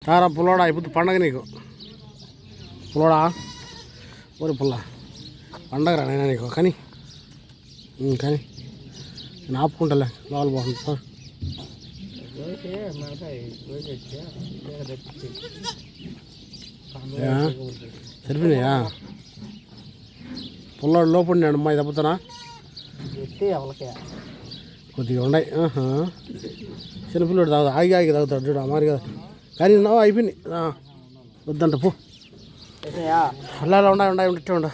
సారా పుల్లోడా ఇప్పుడు పండగ నీకు పుల్లోడా ఊరి పుల్ల పండగ రా నైనా నీకు కానీ కానీ నేను ఆపుకుంటాలే లోపల బాగుంటుంది సార్ సరిపోయినాయా పుల్లాడు లోపడినాడు అమ్మాయి తప్పుతానా కొద్దిగా ఉన్నాయి చిన్నపిల్లడు తాగుతా ఆగి ఆగి తాగుతాడు చూడు అమ్మాయి కదా కానీ నావు అయిపోయింది వద్దంట పో అలా ఉన్నాయి ఉంటే ఉండ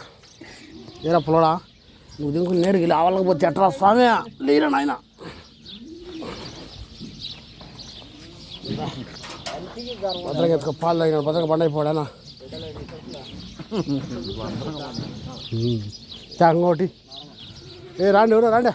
ఏరా పుల్లడా నువ్వు దిగుకుని నేరుకి వెళ్ళి ఆవలకపోతే ఎట్రా స్వామి లేరా నాయన భద్రంగా ఎత్తుకో పాలు తాగినాడు భద్రంగా బండ అయిపోయానా ఇంకోటి రాండి ఎవరో రాండి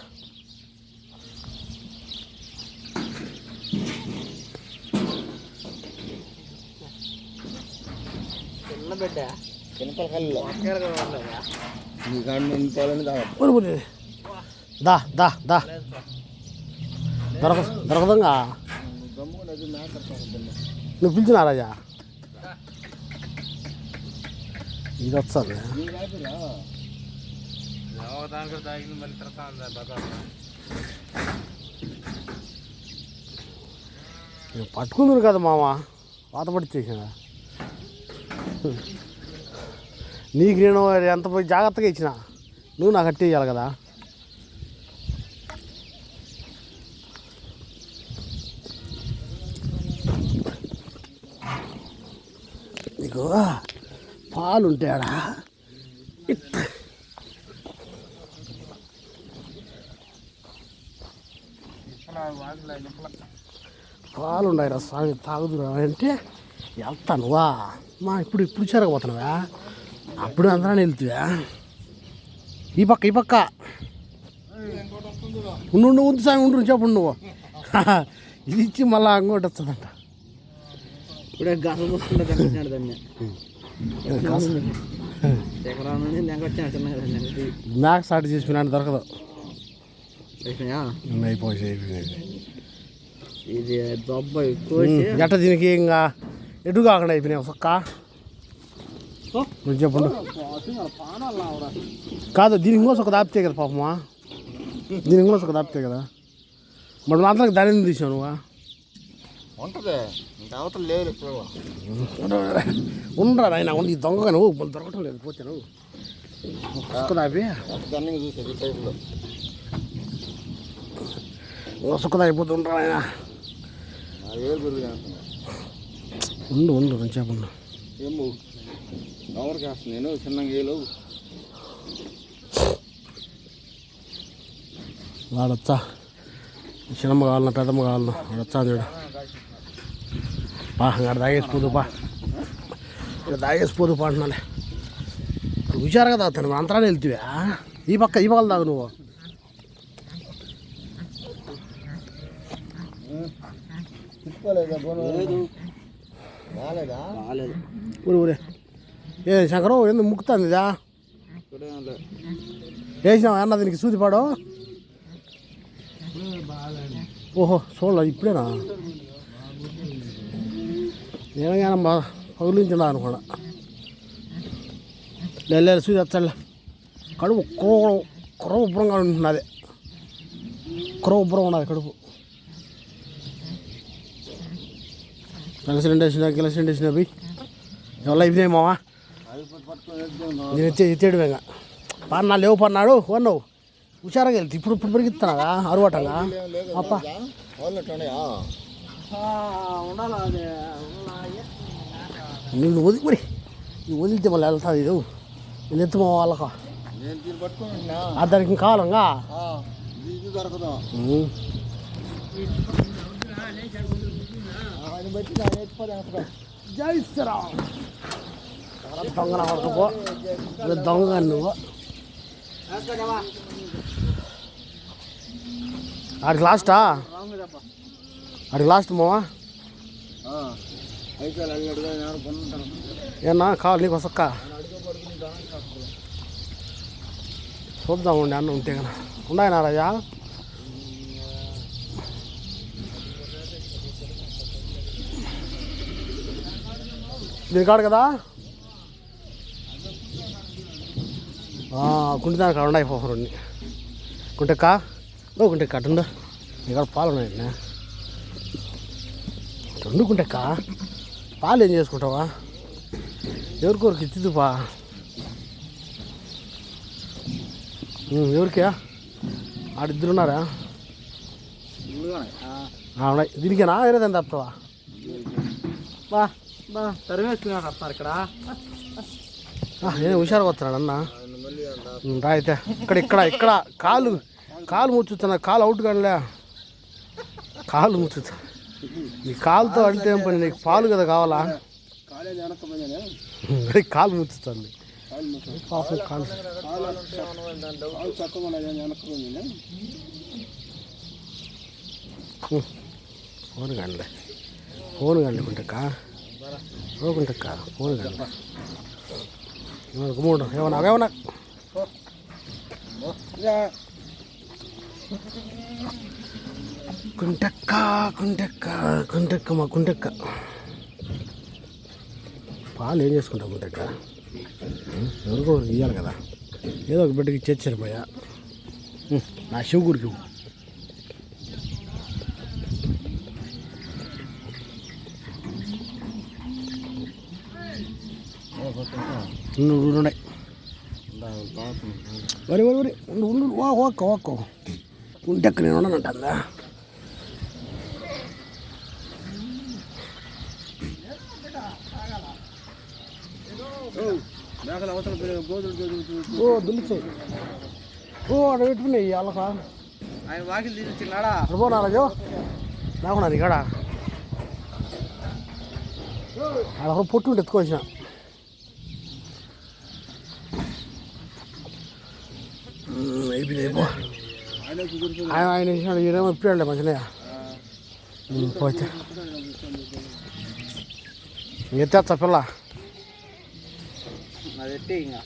దా దా దా దొరకదంగా నువ్వు పిలిచినా రాజా ఇది వస్తుంది పట్టుకుందరు కదా మామ వాత పట్టించేసిన నీకు నేను ఎంత పోయి జాగ్రత్తగా ఇచ్చిన నువ్వు నాకు కట్టి ఇవ్వాలి కదా నీకు పాలు ఉంటాయాడా పాలు ఉన్నాయి రా స్వామి తాగుదురా అంటే వెళ్తానువా మా ఇప్పుడు చెరగపోతున్నావా అప్పుడు అందరూ వెళ్తువా ఈ పక్క ఉండు ఉంది స్వామి ఉండు చెప్పండి నువ్వు ఇది ఇచ్చి మళ్ళీ అంగోటి వస్తుందంట ఇప్పుడే గాసం వస్తుండే కనిపించాడు దాన్ని మ్యాక్స్ స్టార్ట్ చేసినాడు దొరకదు ఇది దొబ్బ ఎక్కువ ఎట్ట దీనికి ఇంకా ఎటు కాకుండా అయిపోయినాయి ఒక్క చెప్పండు కాదు దీనికి ఇంకోసం ఒక దాపితే కదా పాపమా దీనికి ఇంకోసం ఒక దాపితే కదా మరి మాత్రం దాని తీసావు నువ్వు ఉంటుంది అవతల లేదు ఉండరా నాయన ఉండి దొంగగా నువ్వు దొరకటం లేదు పోతే నువ్వు ఒక్క దాపి చూసేది టైప్లో సుఖదా అయిపోతూ ఉండరా ఆయన ఉండు నేను చెప్పండి ఏమో ఎవరికి వేస్తాను నేను చిన్నగా ఏలో వాడొచ్చా చిన్నమ్మ కావాలన్నా పెద్దమ్మ కావాలన్నా వాడొచ్చా చూడు ఇక్కడ దాగేసిపోదు పా అంటున్నాలే హుషారుగా తాగుతాను అంతరాలు వెళ్తువా ఈ పక్క తాగు నువ్వు ఊరే ఏ శంకరం ఎందుకు ముక్కుతుంది ఇదా వేసినావా అన్న దీనికి సూదిపాడు ఓహో చూడాలి ఇప్పుడేనా ఏమైనా పగులించినా అనుకోండి లేదు సూది వచ్చాలే కడుపు కుర్ర ఉబ్బరంగా ఉంటున్నది కుర్ర ఉబ్బరం ఉన్నది కడుపు గిలసి వేసిన పోయి ఎవరు అయిపోయినాయి మావా నేను ఎత్తేడు ఇంకా పన్నా లేవు పన్నాడు వన్నావు హుషారుగా వెళ్తే ఇప్పుడు పెరిగిస్తున్నాగా అరువటంగా అప్ప నువ్వు వదిలి మరి నువ్వు వదిలితే మళ్ళీ వెళ్తుంది ఇది నేను ఎత్తు మా వాళ్ళక దానికి కావాలంగా జై శ్రీరామ్ దొంగ పడకపో దొంగ నువ్వు ఆడికి లాస్టా మావా ఏనా కావాలి నీకు వసక్క చూద్దామండి అన్న ఉంటే కదా ఉన్నాయనా రాజా దీని కాడు కదా కుంటిదాని కాడ ఉన్నాయి పోహరండి కుంటెక్క కుంటెక్క అటుండు ఇక్కడ పాలు ఉన్నాయండి వండుకుంటెక్క పాలు ఏం చేసుకుంటావా ఎవరికొరికి ఇచ్చిద్దుపా ఎవరికా ఆడిద్దరు ఉన్నారా ఉన్నాయి దీనికేనా వేరేదాన్ని తప్పుతావా బా బా తరివేసుకున్నాడు వస్తారు ఇక్కడ నేను హుషారుగా వస్తున్నాడు అన్న రా అయితే ఇక్కడ ఇక్కడ ఇక్కడ కాలు కాలు ముచ్చుతున్నా కాలు అవుట్ కానిలే కాలు ముచ్చుతా నీ కాలుతో అంటే ఏం పని నీకు పాలు కదా కావాలా కాలు ముచ్చుతుంది పాపం కాలు ఫోన్ కానిలే ఫోన్ కానిలే కుంటక్క కుంటక్క ఫోన్ కానిలే మూడు ఏమన్నా కుంటక్క కుంటక్క కుంటక్క మా కుంటక్క పాలు ఏం చేసుకుంటావు కుంటక్క ఎవరికో ఇవ్వాలి కదా ఏదో ఒక బిడ్డకి ఇచ్చేచ్చారు పోయా నా శివగుడికి ఉన్నాయి వరి వరి వరి ఉండు ఓక్క ఓక్క కుంటక్క నేను ఉన్నానంటుందా దుల్లిచాయి అక్కడ పెట్టుకున్నాయి వాళ్ళకా ఆయన వాకిలు తీసుకున్నాడా అనుకోనాలజో లేకున్నాను ఇక్కడ అక్కడ పొట్టు ఉంటే ఎత్తుకొచ్చిన అయిపోయింది అయిపో ఆయన ఇచ్చినాడు ఈడేమో ఇప్పుడే మంచిగా పోతే ఎత్తేస్తా పిల్ల అది ఇంకా